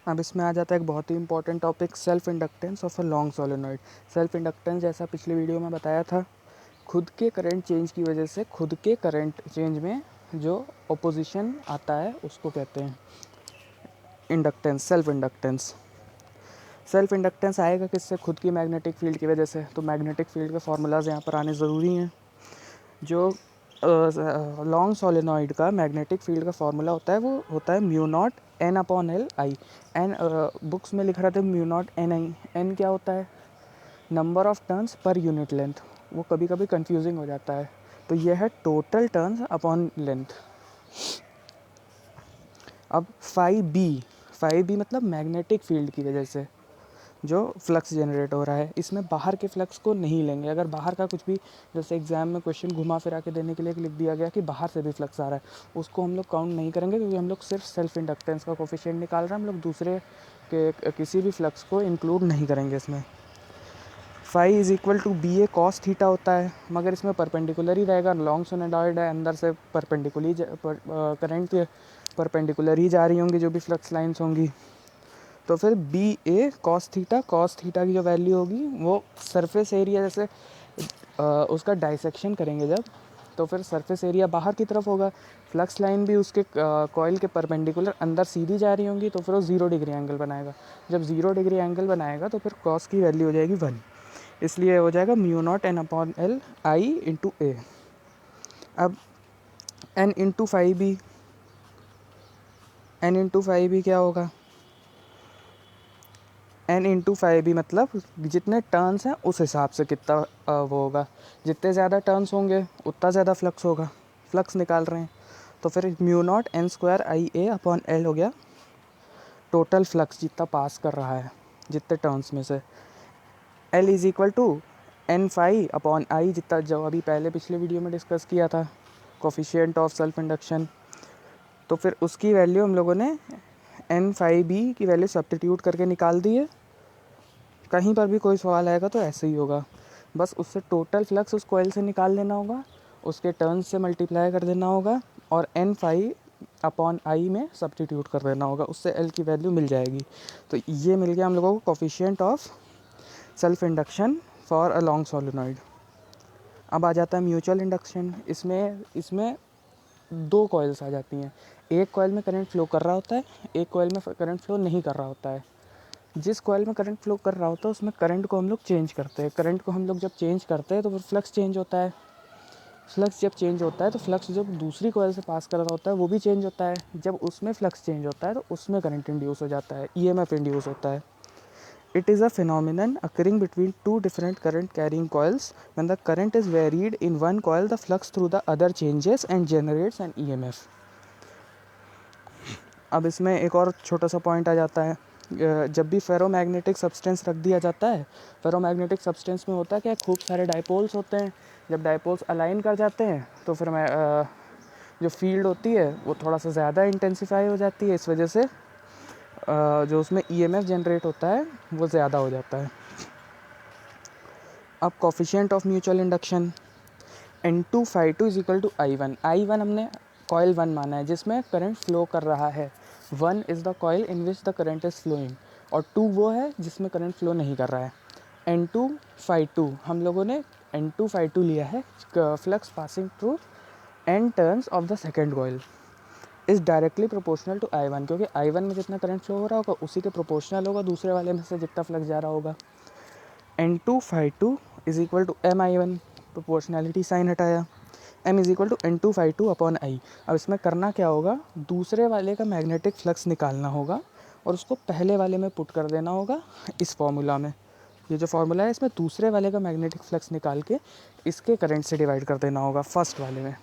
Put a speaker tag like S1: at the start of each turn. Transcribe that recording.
S1: अब इसमें आ जाता है एक बहुत ही important topic, self inductance of a long solenoid. Self inductance जैसा पिछले वीडियो में बताया था, खुद के करंट चेंज की वजह से खुद के करंट चेंज में जो ओपोजिशन आता है उसको कहते हैं inductance, self inductance. Self inductance आएगा किससे? खुद की मैग्नेटिक फील्ड की वजह से। तो मैग्नेटिक फील्ड के फार्मूलाज यहाँ पर आने ज़रूरी हैं। जो लॉन्ग सोलेनॉइड का मैग्नेटिक फील्ड का फार्मूला होता है वो होता है mu naught N upon L I. N books में लिख रहा था mu naught N I. N क्या होता है? Number of turns per unit length. वो कभी कभी कंफ्यूजिंग हो जाता है। तो यह है टोटल टर्न्स अपॉन लेंथ। अब फाई बी मतलब मैग्नेटिक फील्ड की वजह से जो फ्लक्स जनरेट हो रहा है। इसमें बाहर के फ्लक्स को नहीं लेंगे। अगर बाहर का कुछ भी, जैसे एग्जाम में क्वेश्चन घुमा फिरा के देने के लिए लिख दिया गया कि बाहर से भी फ्लक्स आ रहा है, उसको हम लोग काउंट नहीं करेंगे, क्योंकि हम लोग सिर्फ सेल्फ इंडक्टेंस का कोफिशिएंट निकाल रहे हैं। हम लोग दूसरे के किसी भी फ्लक्स को इंक्लूड नहीं करेंगे इसमें। Phi is equal to B A cos theta होता है, मगर इसमें परपेंडिकुलर ही रहेगा। लॉन्ग सोलेनॉइड है, अंदर से करंट परपेंडिकुलर ही जा रही होंगी जो भी फ्लक्स लाइन्स होंगी। तो फिर बी ए कॉस थीटा की जो वैल्यू होगी वो सरफेस एरिया, जैसे उसका डाइसेक्शन करेंगे जब, तो फिर सरफेस एरिया बाहर की तरफ होगा। फ्लक्स लाइन भी उसके कॉइल के परपेंडिकुलर अंदर सीधी जा रही होंगी, तो फिर वो 0 डिग्री एंगल बनाएगा। जब 0 डिग्री एंगल बनाएगा तो फिर कॉस की वैल्यू हो जाएगी 1, इसलिए हो जाएगा mu naught N upon L I into A. अब एन इंटू फाइव बी क्या होगा? एन इंटू फाइव बी मतलब जितने टर्न्स हैं उस हिसाब से कितना वो होगा। जितने ज़्यादा टर्न्स होंगे उतना ज़्यादा फ्लक्स होगा। फ्लक्स निकाल रहे हैं तो फिर म्यू नॉट एन स्क्वायर आई ए अपॉन एल हो गया टोटल फ्लक्स जितना पास कर रहा है जितने टर्न्स में से। L is equal to N phi upon I, जितना जो अभी पहले पिछले वीडियो में डिस्कस किया था, कोफिशिएंट ऑफ सेल्फ इंडक्शन। तो फिर उसकी वैल्यू हम लोगों ने एन फाइव बी की वैल्यू सब्स्टिट्यूट करके निकाल दी है। कहीं पर भी कोई सवाल आएगा तो ऐसे ही होगा, बस उससे टोटल फ्लक्स उस कॉइल से निकाल लेना होगा, उसके टर्न्स से मल्टीप्लाई कर देना होगा और एन फाइव अपॉन आई में सब्स्टिट्यूट कर देना होगा, उससे एल की वैल्यू मिल जाएगी। तो ये मिल गया हम लोगों को coefficient of self induction for a long solenoid. अब आ जाता है म्यूचुअल इंडक्शन। इसमें 2 कॉइल्स आ जाती हैं। एक कॉइल में करंट फ्लो कर रहा होता है, एक कॉइल में करंट फ्लो नहीं कर रहा होता है। जिस कॉइल में करंट फ्लो कर रहा होता है उसमें करंट को हम लोग चेंज करते हैं। करंट को हम लोग जब चेंज करते हैं तो फिर फ्लक्स चेंज होता है। फ्लक्स जब चेंज होता है तो फ्लक्स जब दूसरी कॉइल से पास कर रहा होता है वो भी चेंज होता है। जब उसमें फ्लक्स चेंज होता है तो उसमें करंट इंड्यूस हो जाता है, ईएमएफ इंड्यूस होता है। It is a phenomenon occurring between two different current carrying coils. When the current is varied in one coil, the flux through the other changes and generates an EMF. अब इसमें एक और छोटा सा point आ जाता है। जब भी फेरोमैग्नेटिक सब्सटेंस रख दिया जाता है, फेरोमैग्नेटिक सब्सटेंस में होता है क्या, खूब सारे डाइपोल्स होते हैं। जब डाइपोल्स अलाइन कर जाते हैं तो फिर जो फील्ड होती है वो थोड़ा सा ज़्यादा इंटेंसिफाई हो जाती है। इस वजह से जो उसमें ईएमएफ जनरेट होता है वो ज़्यादा हो जाता है। अब coefficient of mutual induction N2 φ2 is equal to I1 हमने कॉइल 1 माना है जिसमें करंट फ्लो कर रहा है। 1 is the coil in which the current is flowing और 2 वो है जिसमें करंट फ्लो नहीं कर रहा है। N2 φ2 हम लोगों ने N2 φ2 लिया है, flux passing through N turns of the second coil is directly proportional to I1, क्योंकि I1 में जितना करंट फ्लो हो रहा होगा उसी के प्रोपोर्शनल होगा दूसरे वाले में से जितना फ्लक्स जा रहा होगा। N2 φ2 is equal to MI1, proportionality sign हटाया, M is equal to N2 φ2 upon I। अब इसमें करना क्या होगा, दूसरे वाले का मैग्नेटिक फ्लक्स निकालना होगा और उसको पहले वाले में पुट कर देना होगा इस फॉर्मूला में। ये जो फॉर्मूला है इसमें दूसरे वाले का मैग्नेटिक फ्लक्स निकाल के इसके करंट से डिवाइड कर देना होगा फर्स्ट वाले में।